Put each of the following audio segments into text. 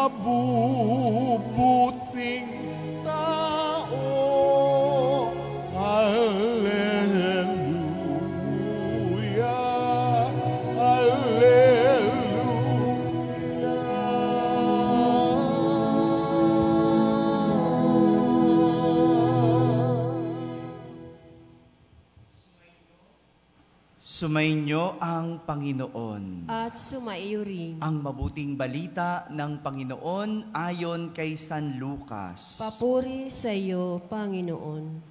mabubuting tao. Alleluia, Alleluia. Sumainyo ang Panginoon. At sumaiyo rin. Ang mabuting balita ng Panginoon ayon kay San Lucas. Papuri sa iyo, Panginoon.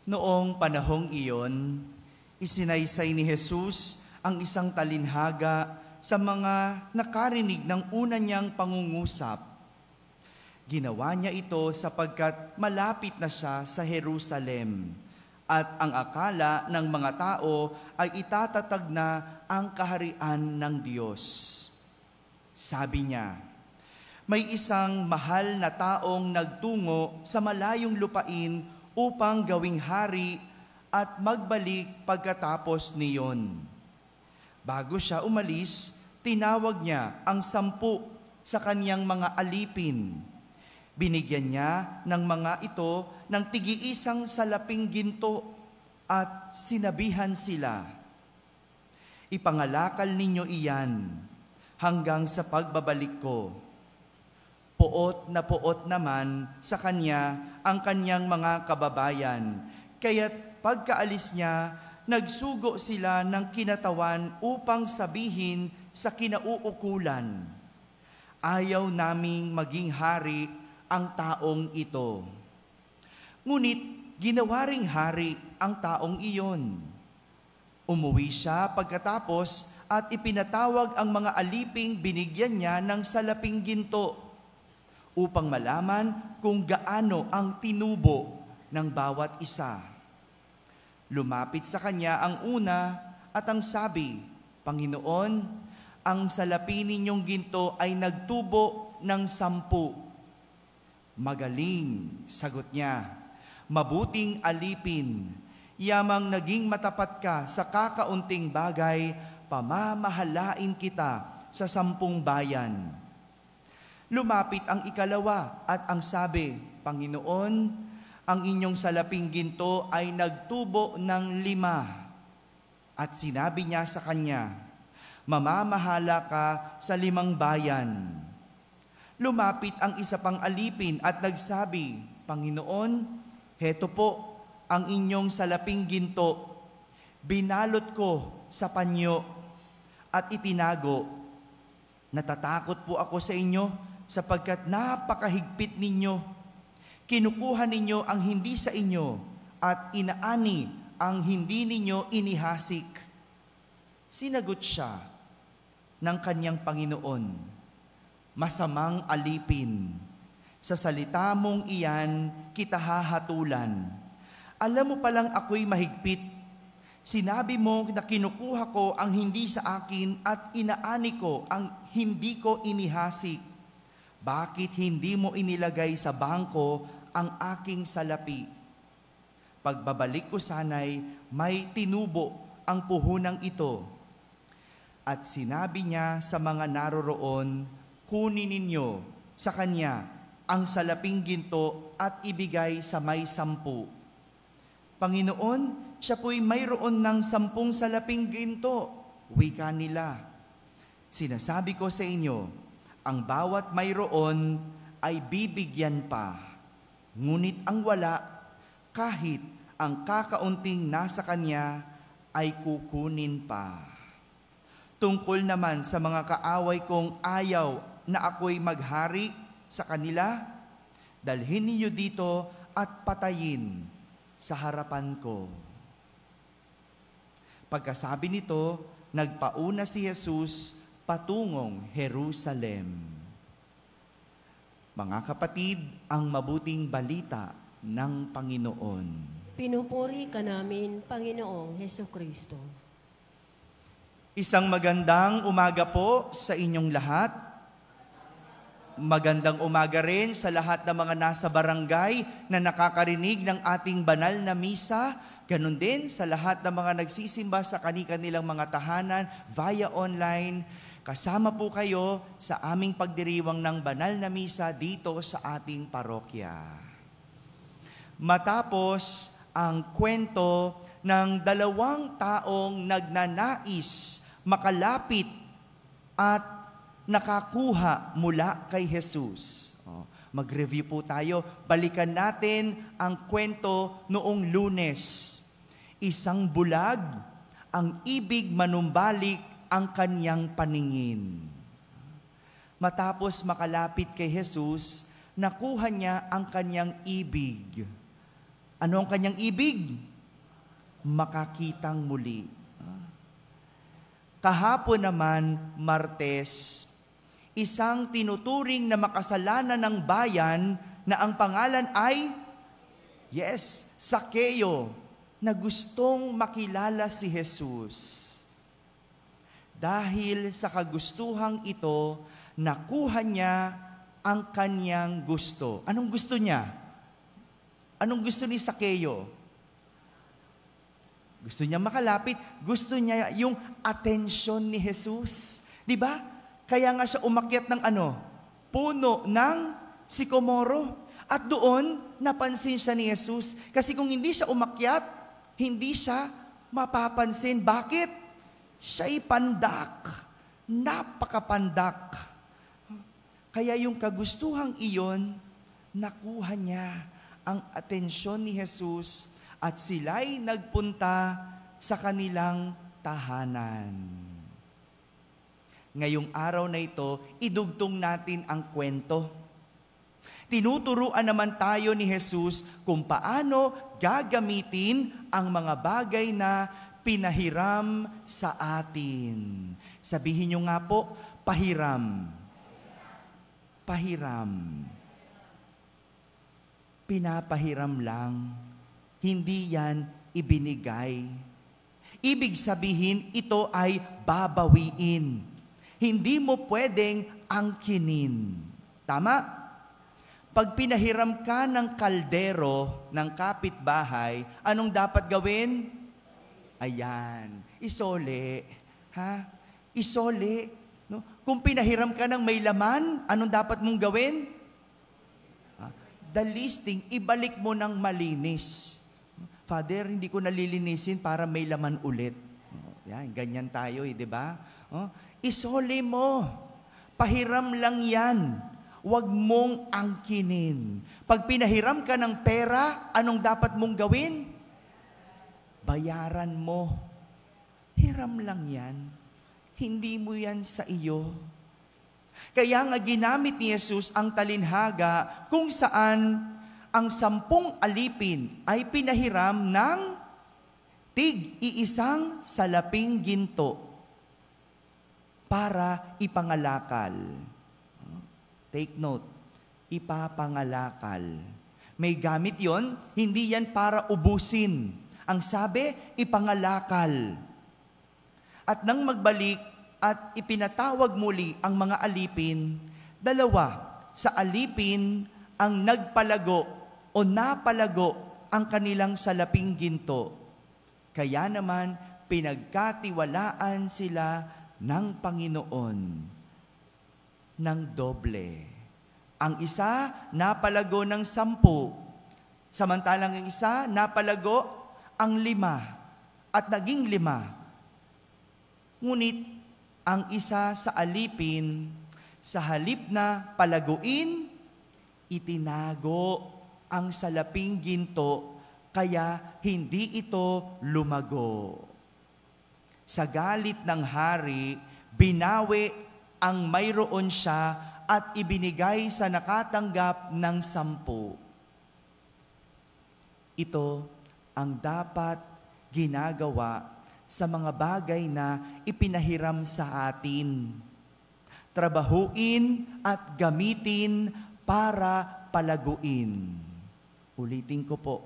Noong panahong iyon, isinaysay ni Jesus ang isang talinhaga sa mga nakarinig ng una niyang pangungusap. Ginawa niya ito sapagkat malapit na siya sa Jerusalem at ang akala ng mga tao ay itatatag na ang kaharian ng Diyos. Sabi niya, may isang mahal na taong nagtungo sa malayong lupain upang gawing hari at magbalik pagkatapos niyon. Bago siya umalis, tinawag niya ang 10 sa kaniyang mga alipin. Binigyan niya ng mga ito ng tig-iisang salaping ginto at sinabihan sila, ipangalakal ninyo iyan hanggang sa pagbabalik ko. Poot na poot naman sa kanya ang kanyang mga kababayan, kaya't pagkaalis niya, nagsugo sila ng kinatawan upang sabihin sa kinauukulan, ayaw naming maging hari ang taong ito. Ngunit ginawa ring hari ang taong iyon. Umuwi siya pagkatapos at ipinatawag ang mga aliping binigyan niya ng salaping ginto upang malaman kung gaano ang tinubo ng bawat isa. Lumapit sa kanya ang una at ang sabi, Panginoon, ang salapi ninyong ginto ay nagtubo ng 10. Magaling, sagot niya, mabuting alipin, yamang naging matapat ka sa kakaunting bagay, pamamahalain kita sa 10 bayan. Lumapit ang ikalawa at ang sabi, Panginoon, ang inyong salaping ginto ay nagtubo ng 5. At sinabi niya sa kanya, mamamahala ka sa 5 bayan. Lumapit ang isa pang alipin at nagsabi, Panginoon, heto po ang inyong salaping ginto. Binalot ko sa panyo at itinago. Natatakot po ako sa inyo sapagkat napakahigpit ninyo. Kinukuha ninyo ang hindi sa inyo at inaani ang hindi ninyo inihasik. Sinagot siya ng kanyang Panginoon, masamang alipin, sa salita mong iyan kita hahatulan. Alam mo palang ako'y mahigpit. Sinabi mo na kinukuha ko ang hindi sa akin at inaani ko ang hindi ko inihasik. Bakit hindi mo inilagay sa bangko ang aking salapi? Pagbabalik ko sana'y may tinubo ang puhunang ito. At sinabi niya sa mga naroroon, kunin ninyo sa kanya ang salaping ginto at ibigay sa may 10. Panginoon, siya po'y mayroon ng 10 salaping ginto, wika nila. Sinasabi ko sa inyo, ang bawat mayroon ay bibigyan pa, ngunit ang wala, kahit ang kakaunting nasa kanya, ay kukunin pa. Tungkol naman sa mga kaaway kong ayaw na ako'y maghari sa kanila, dalhin ninyo dito at patayin sa harapan ko. Pagkasabi nito, nagpauna si Jesus patungong Jerusalem. Mga kapatid, ang mabuting balita ng Panginoon. Pinupuri ka namin, Panginoong Hesukristo. Isang magandang umaga po sa inyong lahat. Magandang umaga rin sa lahat ng mga nasa barangay na nakakarinig ng ating banal na misa Ganon din sa lahat ng mga nagsisimba sa kani-kanilang mga tahanan via online. Kasama po kayo sa aming pagdiriwang ng banal na misa dito sa ating parokya. Matapos ang kwento ng dalawang taong nagnanais makalapit at nakakuha mula kay Jesus. Mag-review po tayo. Balikan natin ang kwento noong Lunes. Isang bulag, ang ibig manumbalik ang kanyang paningin. Matapos makalapit kay Jesus, nakuha niya ang kanyang ibig. Ano ang kanyang ibig? Makakitang muli. Kahapon naman, Martes, isang tinuturing na makasalanan ng bayan na ang pangalan ay, Sakeo, na gustong makilala si Jesus. Dahil sa kagustuhang ito, nakuha niya ang kanyang gusto. Anong gusto niya? Anong gusto ni Sakeo? Gusto niya makalapit, gusto niya yung atensyon ni Jesus. Di ba? Kaya nga siya umakyat ng puno ng sikomoro. At doon, napansin siya ni Jesus. Kasi kung hindi siya umakyat, hindi siya mapapansin. Bakit? Siya'y pandak. Napakapandak. Kaya yung kagustuhang iyon, nakuha niya ang atensyon ni Jesus at sila'y nagpunta sa kanilang tahanan. Ngayong araw na ito, idugtong natin ang kwento. Tinuturuan naman tayo ni Jesus kung paano gagamitin ang mga bagay na pinahiram sa atin. Sabihin niyo nga po, pahiram. Pahiram. Pinapahiram lang. Hindi yan ibinigay. Ibig sabihin, ito ay babawiin. Hindi mo pwedeng angkinin. Tama? Pag pinahiram ka ng kaldero ng kapitbahay, anong dapat gawin? Ayan, isole. Isole. No? Kung pinahiram ka ng may laman, anong dapat mong gawin? The listing, ibalik mo ng malinis. Father, hindi ko nalilinisin para may laman ulit. Yan, ganyan tayo di ba? Isole mo. Pahiram lang yan. Huwag mong angkinin. Pag pinahiram ka ng pera, anong dapat mong gawin? Bayaran mo. Hiram lang yan. Hindi mo yan sa iyo. Kaya nga ginamit ni Jesus ang talinhaga kung saan ang 10 alipin ay pinahiram ng tig-iisang salaping ginto para ipangalakal. Take note, ipapangalakal. May gamit yon, hindi yan para ubusin. Ang sabi, ipangalakal. At nang magbalik at ipinatawag muli ang mga alipin, 2 sa alipin ang nagpalago o napalago ang kanilang salaping ginto. Kaya naman, pinagkatiwalaan sila ng Panginoon ng doble. Ang isa, napalago ng 10. Samantalang ang isa, napalago ang 5. At naging 5. Ngunit, ang isa sa alipin, sa halip na palaguin, itinago ang salaping ginto, kaya hindi ito lumago. Sa galit ng hari, binawi ang mayroon siya at ibinigay sa nakatanggap ng 10. Ito ang dapat ginagawa sa mga bagay na ipinahiram sa atin. Trabahuin at gamitin para palaguin. Ulitin ko po,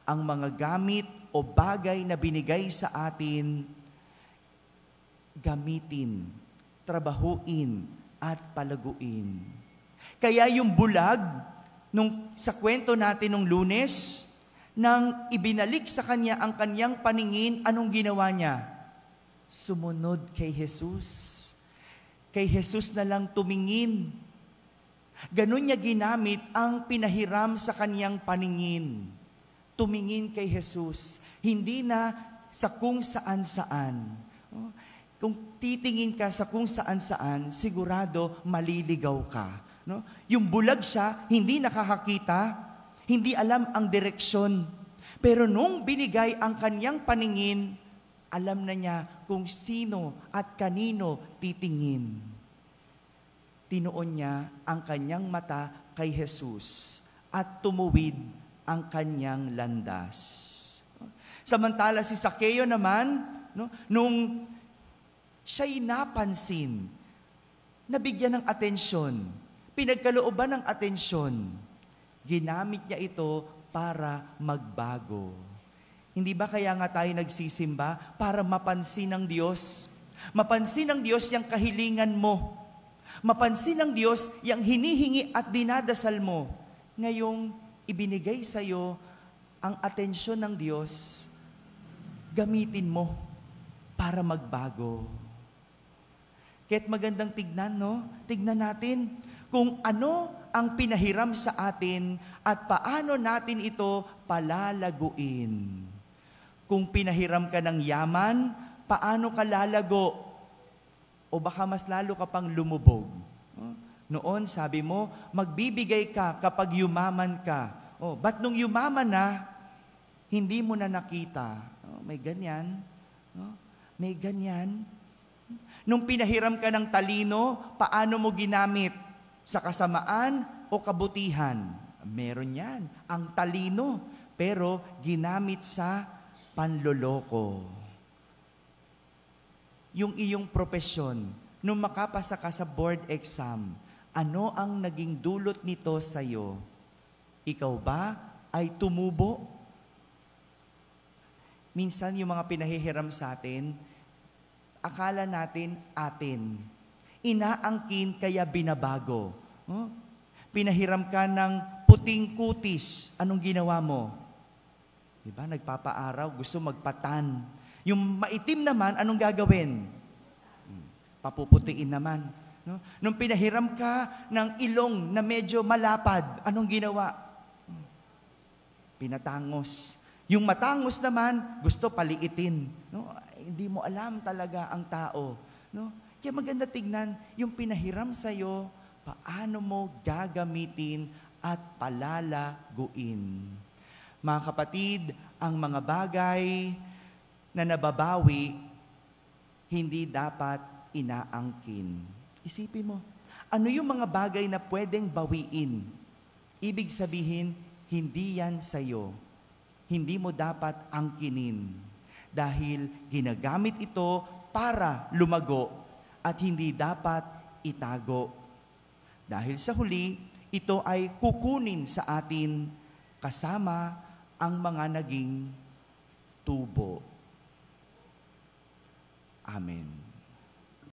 ang mga gamit o bagay na binigay sa atin, gamitin, trabahuin, at palaguin. Kaya yung bulag, sa kwento natin nung Lunes, Nang ibinalik sa kanya ang kanyang paningin, anong ginawa niya? Sumunod kay Jesus. Kay Jesus na lang tumingin. Ganun niya ginamit ang pinahiram sa kanyang paningin. Tumingin kay Jesus, hindi na sa kung saan-saan. Kung titingin ka sa kung saan-saan, sigurado maliligaw ka. No? Yung bulag siya, hindi nakakakita, hindi alam ang direksyon. Pero nung binigay ang kanyang paningin, alam na niya kung sino at kanino titingin. Tinuon niya ang kanyang mata kay Jesus at tumuwid ang kanyang landas. Samantala si Sakeo naman, no, nung siya'y napansin, nabigyan ng atensyon, pinagkalooban ng atensyon, ginamit niya ito para magbago. Hindi ba kaya nga tayo nagsisimba para mapansin ng Diyos? Mapansin ng Diyos yung kahilingan mo. Mapansin ng Diyos yung hinihingi at dinadasal mo. Ngayong ibinigay sa iyo ang atensyon ng Diyos, gamitin mo para magbago. Kaya't magandang tignan, no? Tignan natin kung ano ang pinahiram sa atin at paano natin ito palalaguin. Kung pinahiram ka ng yaman, paano ka lalago? O baka mas lalo ka pang lumubog. Noon, sabi mo, magbibigay ka kapag yumaman ka. Ba't nung yumaman na, hindi mo na nakita? May ganyan. May ganyan. Nung pinahiram ka ng talino, paano mo ginamit? Sa kasamaan o kabutihan? Meron yan. Ang talino, pero ginamit sa panloloko. Yung iyong propesyon, nung makapasa ka sa board exam, ano ang naging dulot nito sa iyo? Ikaw ba ay tumubo? Minsan yung mga pinahihiram sa atin, akala natin atin. Inaangkin kaya binabago. Pinahiram ka ng puting kutis, anong ginawa mo? Diba, nagpapaaraw, gusto magpatan. Yung maitim naman, anong gagawin? Papuputiin naman. No? Nung pinahiram ka ng ilong na medyo malapad, anong ginawa? Pinatangos. Yung matangos naman, gusto paliitin. No? Hindi mo alam talaga ang tao. No? Kaya maganda tignan, yung pinahiram sa'yo, paano mo gagamitin at palalaguin. Mga kapatid, ang mga bagay na nababawi, hindi dapat inaangkin. Isipin mo, ano yung mga bagay na pwedeng bawiin? Ibig sabihin, hindi yan sa'yo. Hindi mo dapat angkinin. Dahil ginagamit ito para lumago at hindi dapat itago. Dahil sa huli, ito ay kukunin sa atin kasama ang mga naging tubo. Amen.